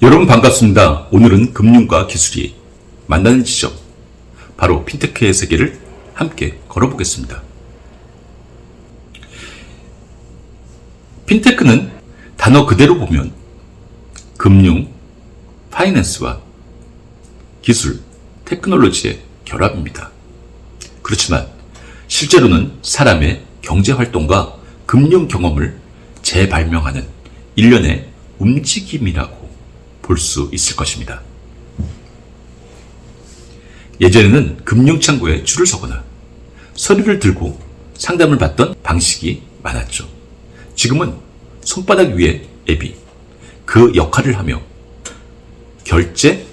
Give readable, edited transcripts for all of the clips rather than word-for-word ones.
여러분 반갑습니다. 오늘은 금융과 기술이 만나는 지점, 바로 핀테크의 세계를 함께 걸어보겠습니다. 핀테크는 단어 그대로 보면 금융, 파이낸스와 기술, 테크놀로지의 결합입니다. 그렇지만 실제로는 사람의 경제활동과 금융 경험을 재발명하는 일련의 움직임이라고 볼 수 있을 것입니다. 예전에는 금융창고에 줄을 서거나 서류를 들고 상담을 받던 방식이 많았죠. 지금은 손바닥 위에 앱이 그 역할을 하며 결제,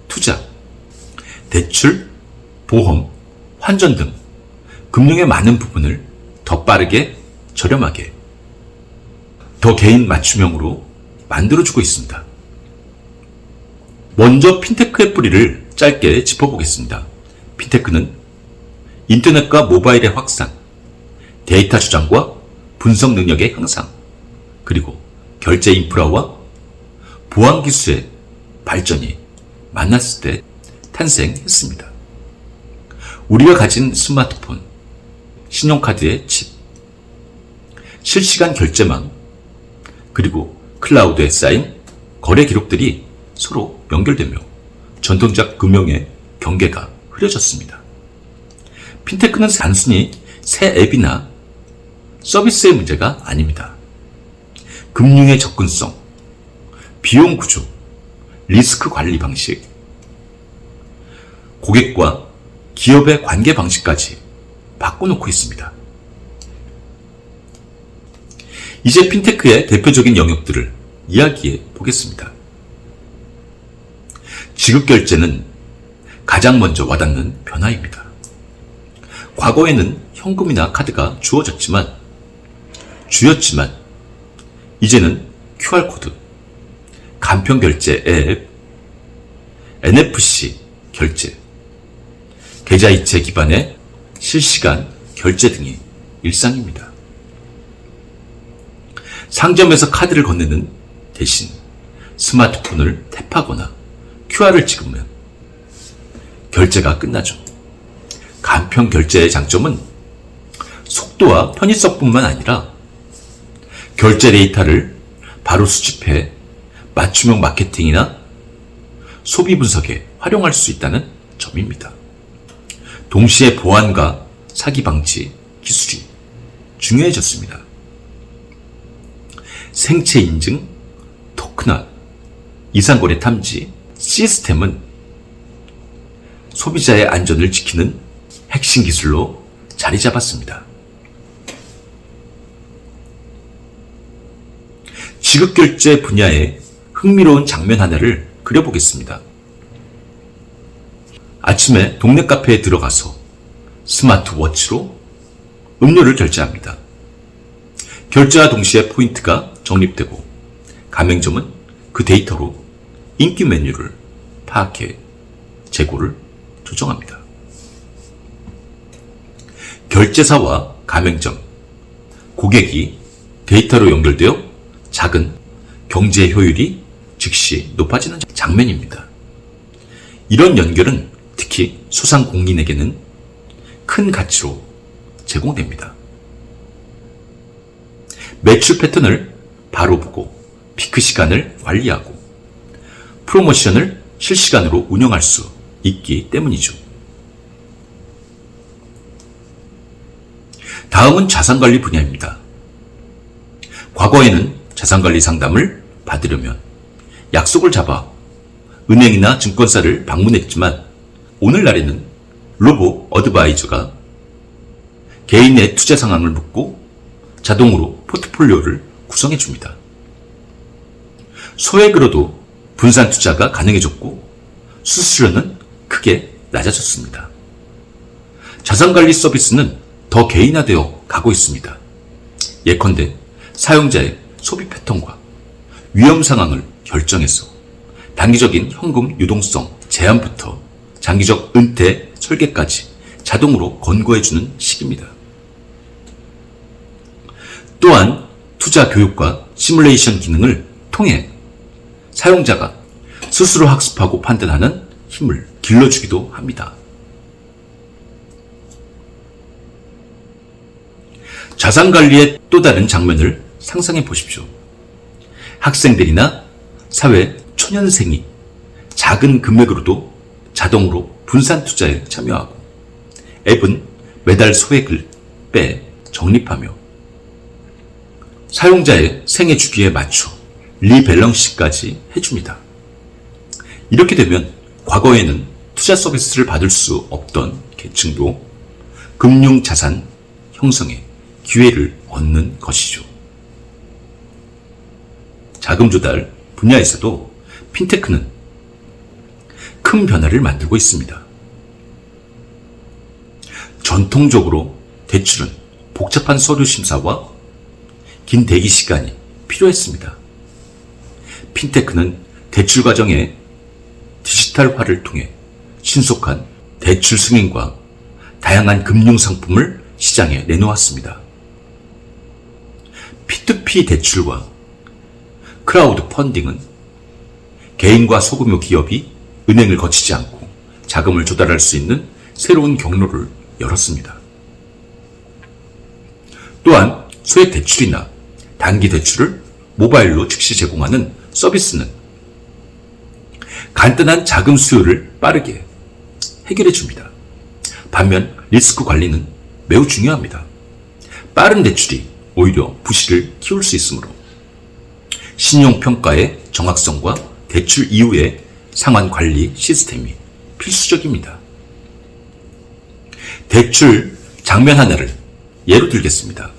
투자, 대출, 보험, 환전 등 금융의 많은 부분을 더 빠르게, 저렴하게, 더 개인 맞춤형으로 만들어주고 있습니다. 먼저 핀테크의 뿌리를 짧게 짚어보겠습니다. 핀테크는 인터넷과 모바일의 확산, 데이터 저장과 분석 능력의 향상, 그리고 결제 인프라와 보안 기술의 발전이 만났을 때 탄생했습니다. 우리가 가진 스마트폰, 신용카드의 칩, 실시간 결제망, 그리고 클라우드에 쌓인 거래 기록들이 서로 연결되며 전통적 금융의 경계가 흐려졌습니다. 핀테크는 단순히 새 앱이나 서비스의 문제가 아닙니다. 금융의 접근성, 비용 구조, 리스크 관리 방식, 고객과 기업의 관계 방식까지 바꿔놓고 있습니다. 이제 핀테크의 대표적인 영역들을 이야기해 보겠습니다. 지급결제는 가장 먼저 와닿는 변화입니다. 과거에는 현금이나 카드가 주어졌지만, 이제는 QR코드, 간편결제 앱, NFC 결제, 계좌이체 기반의 실시간 결제 등이 일상입니다. 상점에서 카드를 건네는 대신 스마트폰을 탭하거나 QR을 찍으면 결제가 끝나죠. 간편 결제의 장점은 속도와 편의성뿐만 아니라 결제 데이터를 바로 수집해 맞춤형 마케팅이나 소비 분석에 활용할 수 있다는 점입니다. 동시에 보안과 사기 방지 기술이 중요해졌습니다. 생체 인증, 토큰화, 이상거래 탐지 시스템은 소비자의 안전을 지키는 핵심 기술로 자리 잡았습니다. 지급결제 분야의 흥미로운 장면 하나를 그려보겠습니다. 아침에 동네 카페에 들어가서 스마트워치로 음료를 결제합니다. 결제와 동시에 포인트가 적립되고 가맹점은 그 데이터로 인기 메뉴를 파악해 재고를 조정합니다. 결제사와 가맹점, 고객이 데이터로 연결되어 작은 경제 효율이 즉시 높아지는 장면입니다. 이런 연결은 특히 소상공인에게는 큰 가치로 제공됩니다. 매출 패턴을 바로 보고 피크 시간을 관리하고 프로모션을 실시간으로 운영할 수 있기 때문이죠. 다음은 자산관리 분야입니다. 과거에는 자산관리 상담을 받으려면 약속을 잡아 은행이나 증권사를 방문했지만 오늘날에는 로보 어드바이저가 개인의 투자 상황을 묻고 자동으로 포트폴리오를 구성해 줍니다. 소액으로도 분산 투자가 가능해졌고 수수료는 크게 낮아졌습니다. 자산관리 서비스는 더 개인화되어 가고 있습니다. 예컨대 사용자의 소비 패턴과 위험 상황을 결정해서 단기적인 현금 유동성 제한부터 장기적 은퇴 설계까지 자동으로 권고해주는 시기입니다. 또한 투자 교육과 시뮬레이션 기능을 통해 사용자가 스스로 학습하고 판단하는 힘을 길러주기도 합니다. 자산관리의 또 다른 장면을 상상해 보십시오. 학생들이나 사회 초년생이 작은 금액으로도 자동으로 분산 투자에 참여하고 앱은 매달 소액을 빼 적립하며 사용자의 생애 주기에 맞춰 리밸런싱까지 해줍니다. 이렇게 되면 과거에는 투자 서비스를 받을 수 없던 계층도 금융자산 형성에 기회를 얻는 것이죠. 자금 조달 분야에서도 핀테크는 큰 변화를 만들고 있습니다. 전통적으로 대출은 복잡한 서류 심사와 긴 대기 시간이 필요했습니다. 핀테크는 대출 과정의 디지털화를 통해 신속한 대출 승인과 다양한 금융 상품을 시장에 내놓았습니다. P2P 대출과 크라우드 펀딩은 개인과 소규모 기업이 은행을 거치지 않고 자금을 조달할 수 있는 새로운 경로를 열었습니다. 또한 소액 대출이나 단기 대출을 모바일로 즉시 제공하는 서비스는 간단한 자금 수요를 빠르게 해결해 줍니다. 반면 리스크 관리는 매우 중요합니다. 빠른 대출이 오히려 부실을 키울 수 있으므로 신용평가의 정확성과 대출 이후의 상환 관리 시스템이 필수적입니다. 대출 장면 하나를 예로 들겠습니다.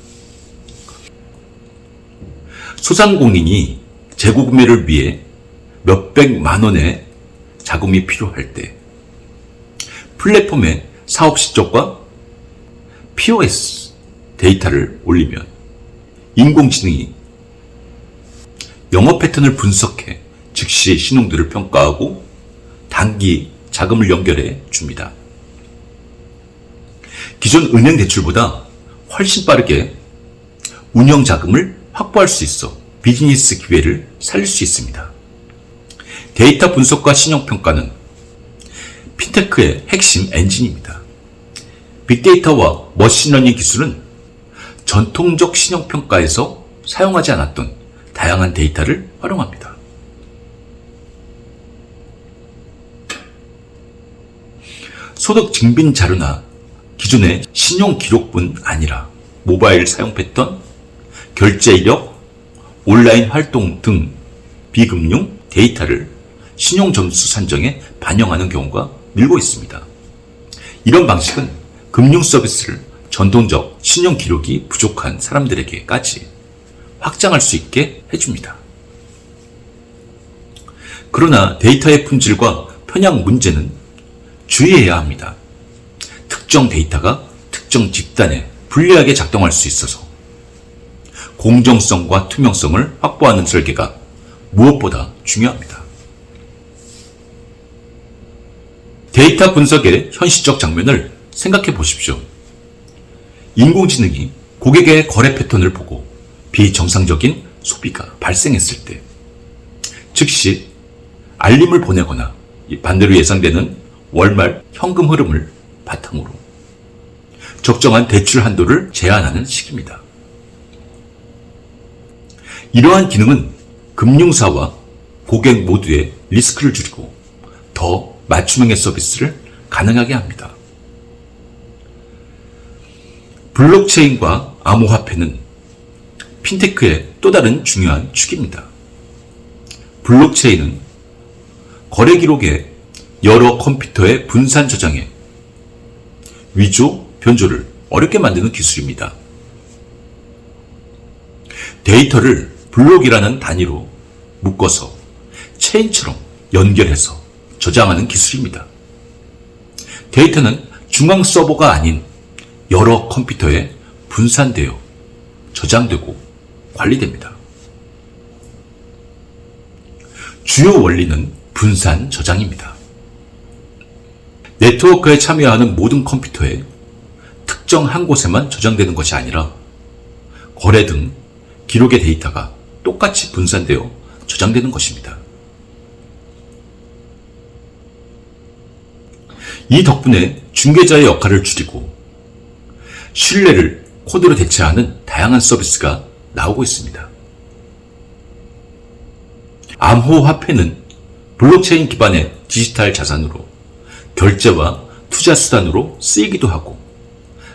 소상공인이 재고구매를 위해 몇백만 원의 자금이 필요할 때 플랫폼에 사업 실적과 POS 데이터를 올리면 인공지능이 영업 패턴을 분석해 즉시 신용도를 평가하고 단기 자금을 연결해 줍니다. 기존 은행 대출보다 훨씬 빠르게 운영 자금을 확보할 수 있어 비즈니스 기회를 살릴 수 있습니다. 데이터 분석과 신용평가는 핀테크의 핵심 엔진입니다. 빅데이터와 머신러닝 기술은 전통적 신용평가에서 사용하지 않았던 다양한 데이터를 활용합니다. 소득 증빙 자료나 기존의 신용 기록뿐 아니라 모바일 사용 패턴, 결제 이력, 온라인 활동 등 비금융 데이터를 신용 점수 산정에 반영하는 경우가 늘고 있습니다. 이런 방식은 금융 서비스를 전통적 신용 기록이 부족한 사람들에게까지 확장할 수 있게 해줍니다. 그러나 데이터의 품질과 편향 문제는 주의해야 합니다. 특정 데이터가 특정 집단에 불리하게 작동할 수 있어서 공정성과 투명성을 확보하는 설계가 무엇보다 중요합니다. 데이터 분석의 현실적 장면을 생각해 보십시오. 인공지능이 고객의 거래 패턴을 보고 비정상적인 소비가 발생했을 때 즉시 알림을 보내거나 반대로 예상되는 월말 현금 흐름을 바탕으로 적정한 대출 한도를 제한하는 식입니다. 이러한 기능은 금융사와 고객 모두의 리스크를 줄이고 더 맞춤형의 서비스를 가능하게 합니다. 블록체인과 암호화폐는 핀테크의 또 다른 중요한 축입니다. 블록체인은 거래 기록의 여러 컴퓨터의 분산 저장에 위조, 변조를 어렵게 만드는 기술입니다. 데이터를 블록이라는 단위로 묶어서 체인처럼 연결해서 저장하는 기술입니다. 데이터는 중앙 서버가 아닌 여러 컴퓨터에 분산되어 저장되고 관리됩니다. 주요 원리는 분산 저장입니다. 네트워크에 참여하는 모든 컴퓨터에 특정 한 곳에만 저장되는 것이 아니라 거래 등 기록의 데이터가 똑같이 분산되어 저장되는 것입니다. 이 덕분에 중개자의 역할을 줄이고 신뢰를 코드로 대체하는 다양한 서비스가 나오고 있습니다. 암호화폐는 블록체인 기반의 디지털 자산으로 결제와 투자 수단으로 쓰이기도 하고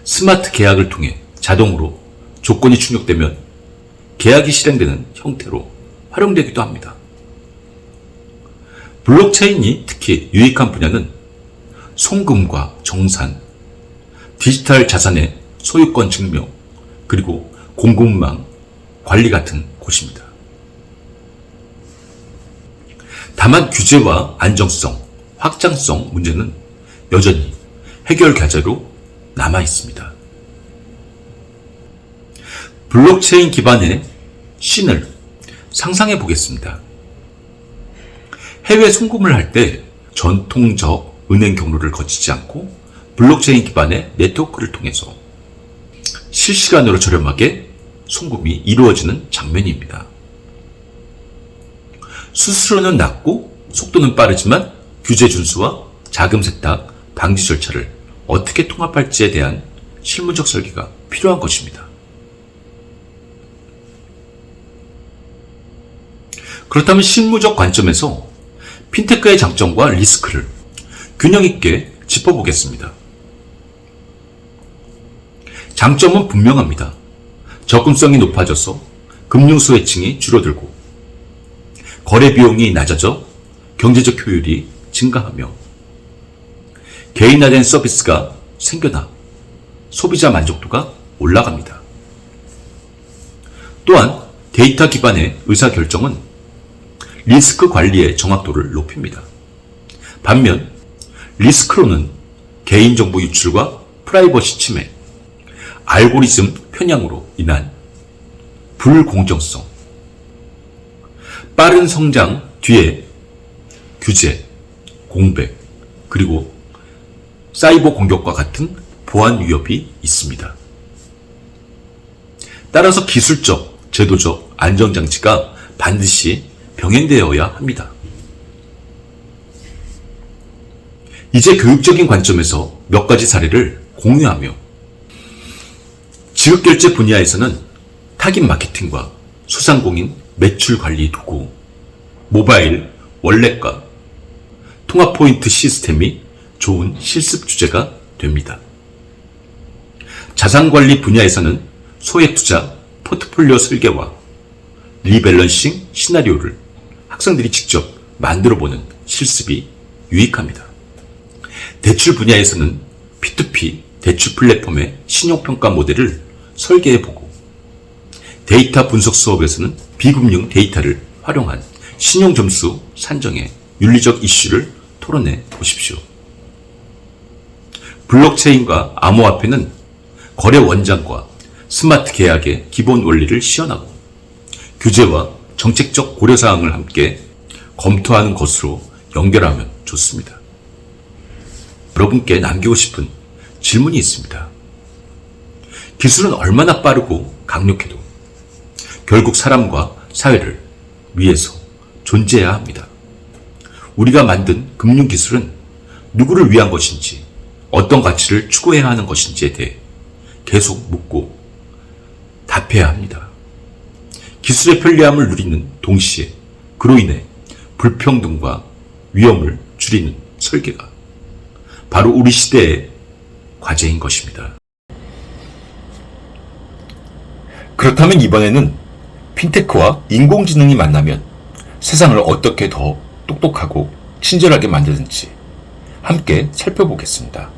스마트 계약을 통해 자동으로 조건이 충족되면 계약이 실행되는 형태로 활용되기도 합니다. 블록체인이 특히 유익한 분야는 송금과 정산, 디지털 자산의 소유권 증명, 그리고 공급망 관리 같은 곳입니다. 다만 규제와 안정성, 확장성 문제는 여전히 해결 과제로 남아 있습니다. 블록체인 기반의 씬을 상상해 보겠습니다. 해외 송금을 할 때 전통적 은행 경로를 거치지 않고 블록체인 기반의 네트워크를 통해서 실시간으로 저렴하게 송금이 이루어지는 장면입니다. 수수료는 낮고 속도는 빠르지만 규제 준수와 자금 세탁, 방지 절차를 어떻게 통합할지에 대한 실무적 설계가 필요한 것입니다. 그렇다면 실무적 관점에서 핀테크의 장점과 리스크를 균형 있게 짚어보겠습니다. 장점은 분명합니다. 접근성이 높아져서 금융 소외층이 줄어들고 거래 비용이 낮아져 경제적 효율이 증가하며 개인화된 서비스가 생겨나 소비자 만족도가 올라갑니다. 또한 데이터 기반의 의사결정은 리스크 관리의 정확도를 높입니다. 반면 리스크로는 개인정보 유출과 프라이버시 침해, 알고리즘 편향으로 인한 불공정성, 빠른 성장 뒤에 규제, 공백, 그리고 사이버 공격과 같은 보안 위협이 있습니다. 따라서 기술적, 제도적 안전장치가 반드시 병행되어야 합니다. 이제 교육적인 관점에서 몇 가지 사례를 공유하며 지급결제 분야에서는 타깃 마케팅과 소상공인 매출 관리 도구, 모바일 월렛과 통합 포인트 시스템이 좋은 실습 주제가 됩니다. 자산관리 분야에서는 소액 투자, 포트폴리오 설계와 리밸런싱 시나리오를 학생들이 직접 만들어보는 실습이 유익합니다. 대출 분야에서는 P2P 대출 플랫폼의 신용평가 모델을 설계해보고 데이터 분석 수업에서는 비금융 데이터를 활용한 신용점수 산정의 윤리적 이슈를 토론해 보십시오. 블록체인과 암호화폐는 거래 원장과 스마트 계약의 기본 원리를 시연하고 규제와 정책적 고려사항을 함께 검토하는 것으로 연결하면 좋습니다. 여러분께 남기고 싶은 질문이 있습니다. 기술은 얼마나 빠르고 강력해도 결국 사람과 사회를 위해서 존재해야 합니다. 우리가 만든 금융기술은 누구를 위한 것인지, 어떤 가치를 추구해야 하는 것인지에 대해 계속 묻고 답해야 합니다. 기술의 편리함을 누리는 동시에 그로 인해 불평등과 위험을 줄이는 설계가 바로 우리 시대의 과제인 것입니다. 그렇다면 이번에는 핀테크와 인공지능이 만나면 세상을 어떻게 더 똑똑하고 친절하게 만드는지 함께 살펴보겠습니다.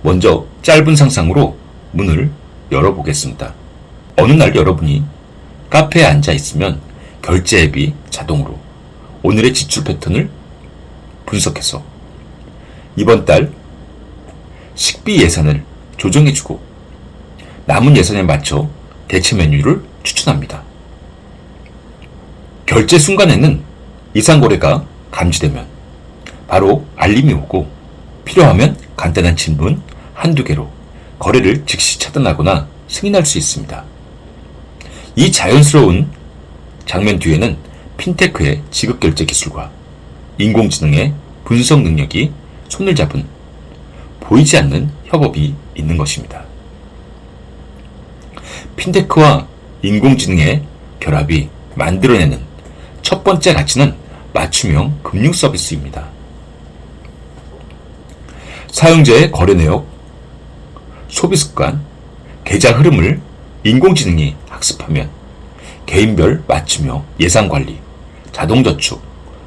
먼저 짧은 상상으로 문을 열어보겠습니다. 어느 날 여러분이 카페에 앉아 있으면 결제 앱이 자동으로 오늘의 지출 패턴을 분석해서 이번 달 식비 예산을 조정해주고 남은 예산에 맞춰 대체 메뉴를 추천합니다. 결제 순간에는 이상 거래가 감지되면 바로 알림이 오고 필요하면 간단한 질문 한두 개로 거래를 즉시 차단하거나 승인할 수 있습니다. 이 자연스러운 장면 뒤에는 핀테크의 지급결제 기술과 인공지능의 분석 능력이 손을 잡은 보이지 않는 협업이 있는 것입니다. 핀테크와 인공지능의 결합이 만들어내는 첫 번째 가치는 맞춤형 금융 서비스입니다. 사용자의 거래 내역, 소비 습관, 계좌 흐름을 인공지능이 학습하면 개인별 맞춤형 예산 관리, 자동 저축,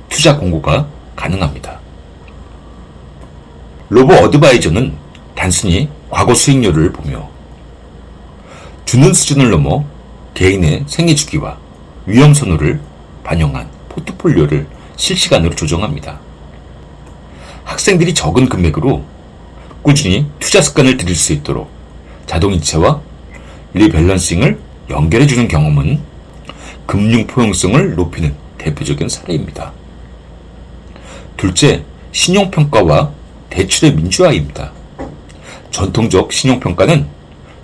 투자 공고가 가능합니다. 로보 어드바이저는 단순히 과거 수익률을 보며 주는 수준을 넘어 개인의 생애 주기와 위험 선호를 반영한 포트폴리오를 실시간으로 조정합니다. 학생들이 적은 금액으로 꾸준히 투자 습관을 들일 수 있도록 자동이체와 리밸런싱을 연결해주는 경험은 금융 포용성을 높이는 대표적인 사례입니다. 둘째, 신용평가와 대출의 민주화입니다. 전통적 신용평가는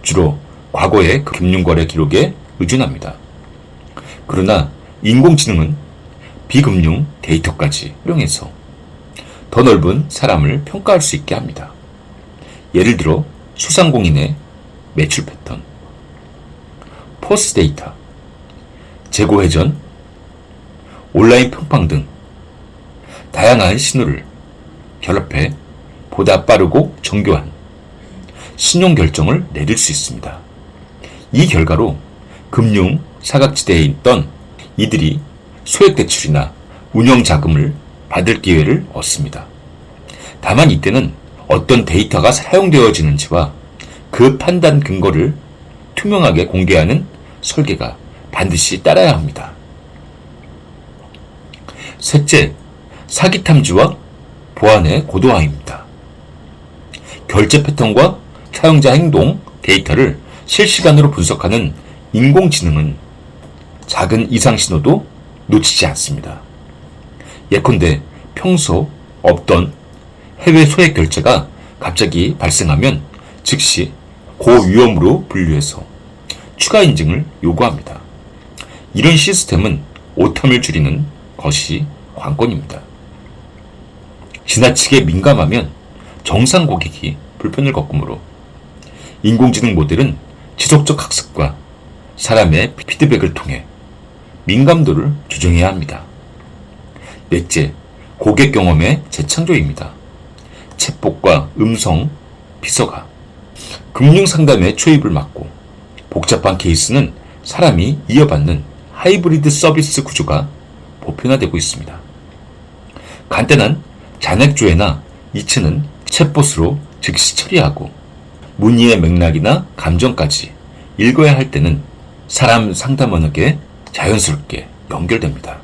주로 과거의 금융거래 기록에 의존합니다. 그러나 인공지능은 비금융 데이터까지 활용해서 더 넓은 사람을 평가할 수 있게 합니다. 예를 들어 소상공인의 매출 패턴, 포스 데이터, 재고 회전, 온라인 평판 등 다양한 신호를 결합해 보다 빠르고 정교한 신용 결정을 내릴 수 있습니다. 이 결과로 금융 사각지대에 있던 이들이 소액 대출이나 운영 자금을 받을 기회를 얻습니다. 다만 이때는 어떤 데이터가 사용되어지는지와 그 판단 근거를 투명하게 공개하는 설계가 반드시 따라야 합니다. 셋째, 사기 탐지와 보안의 고도화입니다. 결제 패턴과 사용자 행동 데이터를 실시간으로 분석하는 인공지능은 작은 이상 신호도 놓치지 않습니다. 예컨대 평소 없던 해외 소액 결제가 갑자기 발생하면 즉시 고위험으로 분류해서 추가 인증을 요구합니다. 이런 시스템은 오탐을 줄이는 것이 관건입니다. 지나치게 민감하면 정상 고객이 불편을 겪으므로 인공지능 모델은 지속적 학습과 사람의 피드백을 통해 민감도를 조정해야 합니다. 넷째, 고객 경험의 재창조입니다. 챗봇과 음성 비서가 금융 상담의 초입을 막고 복잡한 케이스는 사람이 이어받는 하이브리드 서비스 구조가 보편화되고 있습니다. 간단한 잔액 조회나 이체는 챗봇으로 즉시 처리하고 문의의 맥락이나 감정까지 읽어야 할 때는 사람 상담원에게 자연스럽게 연결됩니다.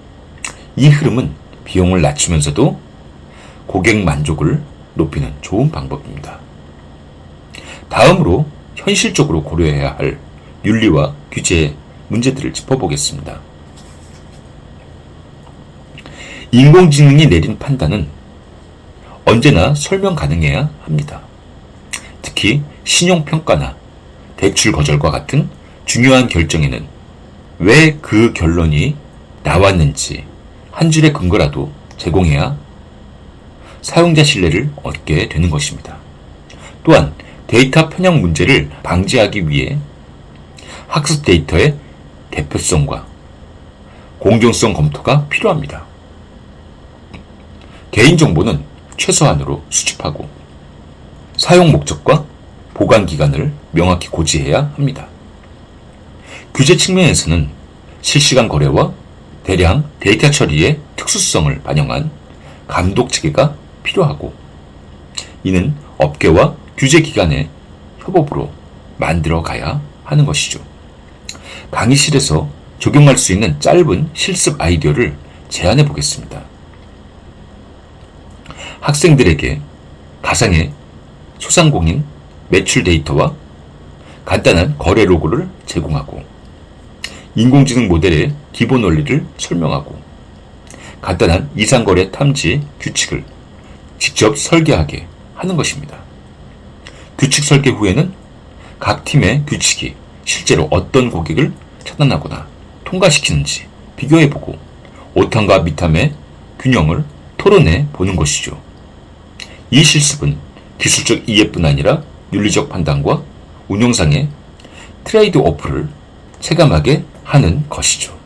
이 흐름은 비용을 낮추면서도 고객 만족을 높이는 좋은 방법입니다. 다음으로 현실적으로 고려해야 할 윤리와 규제의 문제들을 짚어보겠습니다. 인공지능이 내린 판단은 언제나 설명 가능해야 합니다. 특히 신용평가나 대출 거절과 같은 중요한 결정에는 왜 그 결론이 나왔는지 한 줄의 근거라도 제공해야 사용자 신뢰를 얻게 되는 것입니다. 또한 데이터 편향 문제를 방지하기 위해 학습 데이터의 대표성과 공정성 검토가 필요합니다. 개인정보는 최소한으로 수집하고 사용 목적과 보관 기간을 명확히 고지해야 합니다. 규제 측면에서는 실시간 거래와 대량 데이터 처리의 특수성을 반영한 감독 체계가 필요하고 이는 업계와 규제 기관의 협업으로 만들어 가야 하는 것이죠. 강의실에서 적용할 수 있는 짧은 실습 아이디어를 제안해 보겠습니다. 학생들에게 가상의 소상공인 매출 데이터와 간단한 거래 로그를 제공하고 인공지능 모델의 기본 원리를 설명하고 간단한 이상거래 탐지 규칙을 직접 설계하게 하는 것입니다. 규칙 설계 후에는 각 팀의 규칙이 실제로 어떤 고객을 차단하거나 통과시키는지 비교해보고 오탐과 미탐의 균형을 토론해 보는 것이죠. 이 실습은 기술적 이해뿐 아니라 윤리적 판단과 운영상의 트레이드 오프를 체감하게 하는 것이죠.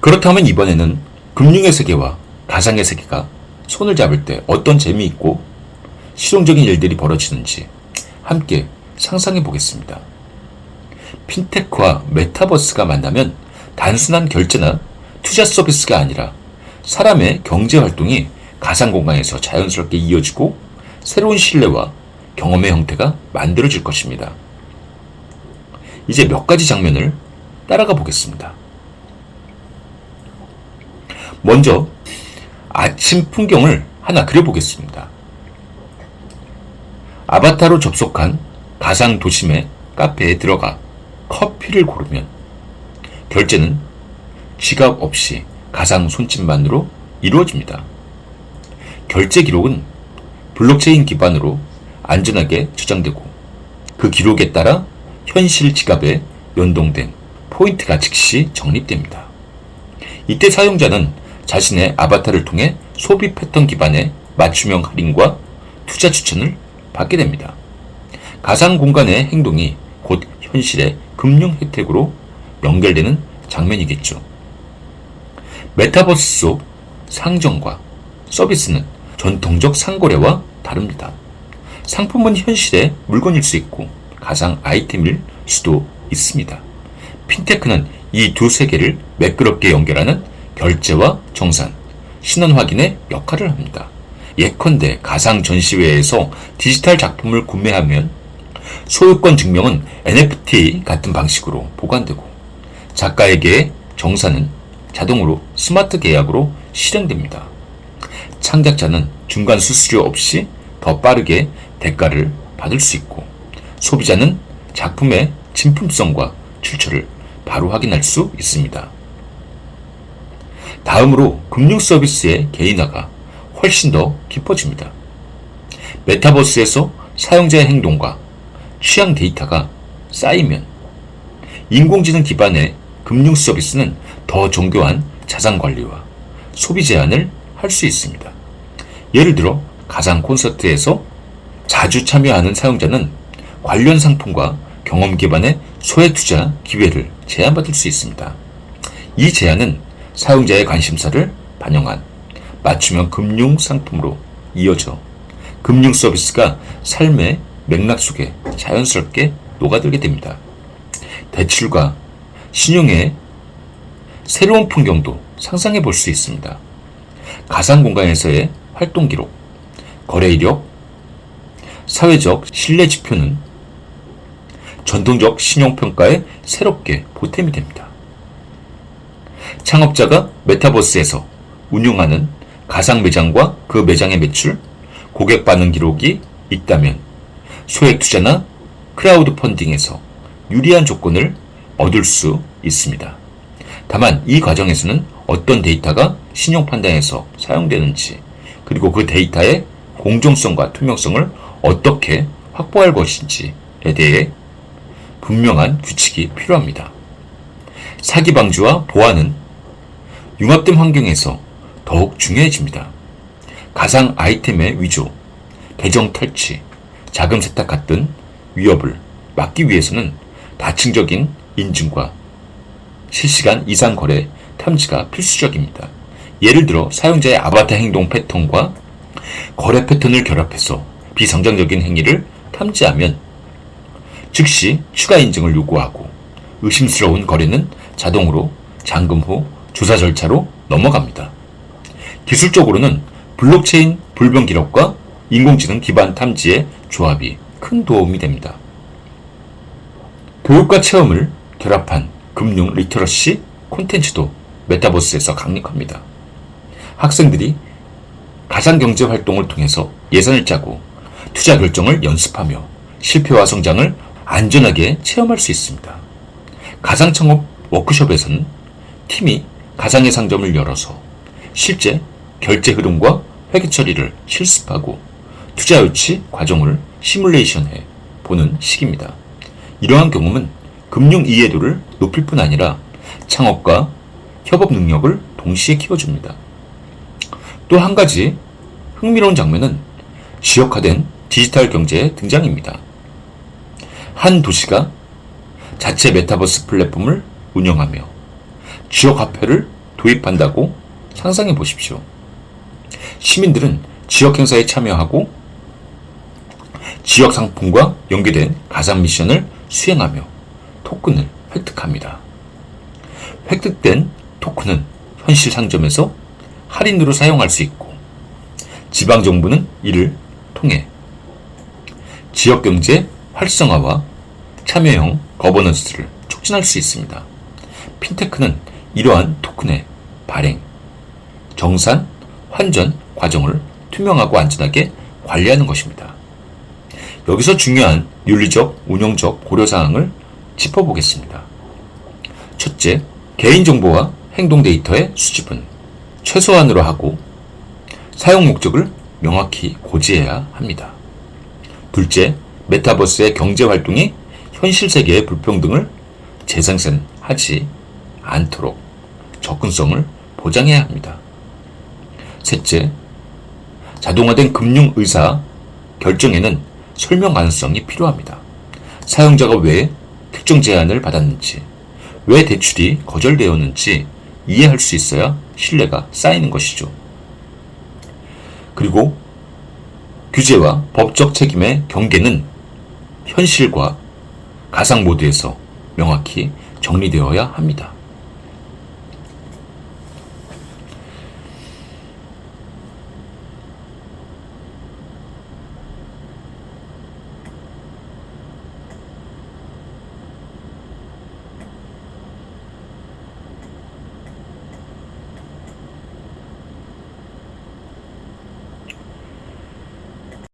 그렇다면 이번에는 금융의 세계와 가상의 세계가 손을 잡을 때 어떤 재미있고 실용적인 일들이 벌어지는지 함께 상상해 보겠습니다. 핀테크와 메타버스가 만나면 단순한 결제나 투자 서비스가 아니라 사람의 경제 활동이 가상 공간에서 자연스럽게 이어지고 새로운 신뢰와 경험의 형태가 만들어질 것입니다. 이제 몇 가지 장면을 따라가 보겠습니다. 먼저 아침 풍경을 하나 그려보겠습니다. 아바타로 접속한 가상 도심의 카페에 들어가 커피를 고르면 결제는 지갑 없이 가상 손짓만으로 이루어집니다. 결제 기록은 블록체인 기반으로 안전하게 저장되고 그 기록에 따라 현실 지갑에 연동된 포인트가 즉시 적립됩니다. 이때 사용자는 자신의 아바타를 통해 소비 패턴 기반의 맞춤형 할인과 투자 추천을 받게 됩니다. 가상 공간의 행동이 곧 현실의 금융 혜택으로 연결되는 장면이겠죠. 메타버스 속 상점과 서비스는 전통적 상거래와 다릅니다. 상품은 현실의 물건일 수 있고 가상 아이템일 수도 있습니다. 핀테크는 이 두 세계를 매끄럽게 연결하는 결제와 정산, 신원 확인의 역할을 합니다. 예컨대 가상 전시회에서 디지털 작품을 구매하면 소유권 증명은 NFT 같은 방식으로 보관되고 작가에게 정산은 자동으로 스마트 계약으로 실행됩니다. 창작자는 중간 수수료 없이 더 빠르게 대가를 받을 수 있고 소비자는 작품의 진품성과 출처를 바로 확인할 수 있습니다. 다음으로 금융 서비스의 개인화가 훨씬 더 깊어집니다. 메타버스에서 사용자의 행동과 취향 데이터가 쌓이면 인공지능 기반의 금융 서비스는 더 정교한 자산 관리와 소비 제한을 할 수 있습니다. 예를 들어 가상 콘서트에서 자주 참여하는 사용자는 관련 상품과 경험 기반의 소액 투자 기회를 제한받을 수 있습니다. 이 제한은 사용자의 관심사를 반영한 맞춤형 금융 상품으로 이어져 금융 서비스가 삶의 맥락 속에 자연스럽게 녹아들게 됩니다. 대출과 신용의 새로운 풍경도 상상해 볼 수 있습니다. 가상 공간에서의 활동 기록, 거래 이력, 사회적 신뢰 지표는 전통적 신용평가에 새롭게 보탬이 됩니다. 창업자가 메타버스에서 운영하는 가상 매장과 그 매장의 매출, 고객 반응 기록이 있다면 소액 투자나 크라우드 펀딩에서 유리한 조건을 얻을 수 있습니다. 다만 이 과정에서는 어떤 데이터가 신용 판단에서 사용되는지 그리고 그 데이터의 공정성과 투명성을 어떻게 확보할 것인지에 대해 분명한 규칙이 필요합니다. 사기 방지와 보안은 융합된 환경에서 더욱 중요해집니다. 가상 아이템의 위조, 계정 탈취, 자금 세탁 같은 위협을 막기 위해서는 다층적인 인증과 실시간 이상 거래 탐지가 필수적입니다. 예를 들어 사용자의 아바타 행동 패턴과 거래 패턴을 결합해서 비정상적인 행위를 탐지하면 즉시 추가 인증을 요구하고 의심스러운 거래는 자동으로 잠금 후 조사 절차로 넘어갑니다. 기술적으로는 블록체인 불변 기록과 인공지능 기반 탐지의 조합이 큰 도움이 됩니다. 교육과 체험을 결합한 금융 리터러시 콘텐츠도 메타버스에서 강력합니다. 학생들이 가상경제 활동을 통해서 예산을 짜고 투자 결정을 연습하며 실패와 성장을 안전하게 체험할 수 있습니다. 가상창업 워크숍에서는 팀이 가상의 상점을 열어서 실제 결제 흐름과 회계 처리를 실습하고 투자 유치 과정을 시뮬레이션해 보는 시기입니다. 이러한 경험은 금융 이해도를 높일 뿐 아니라 창업과 협업 능력을 동시에 키워줍니다. 또 한 가지 흥미로운 장면은 지역화된 디지털 경제의 등장입니다. 한 도시가 자체 메타버스 플랫폼을 운영하며 지역 화폐를 도입한다고 상상해 보십시오. 시민들은 지역 행사에 참여하고 지역 상품과 연계된 가상 미션을 수행하며 토큰을 획득합니다. 획득된 토큰은 현실 상점에서 할인으로 사용할 수 있고 지방정부는 이를 통해 지역경제 활성화와 참여형 거버넌스를 촉진할 수 있습니다. 핀테크는 이러한 토큰의 발행, 정산, 환전 과정을 투명하고 안전하게 관리하는 것입니다. 여기서 중요한 윤리적, 운영적 고려사항을 짚어보겠습니다. 첫째, 개인정보와 행동 데이터의 수집은 최소한으로 하고 사용 목적을 명확히 고지해야 합니다. 둘째, 메타버스의 경제활동이 현실 세계의 불평등을 재생산하지 않도록 접근성을 보장해야 합니다. 셋째, 자동화된 금융 의사 결정에는 설명 가능성이 필요합니다. 사용자가 왜 특정 제한을 받았는지, 왜 대출이 거절되었는지 이해할 수 있어야 신뢰가 쌓이는 것이죠. 그리고 규제와 법적 책임의 경계는 현실과 가상 모드에서 명확히 정리되어야 합니다.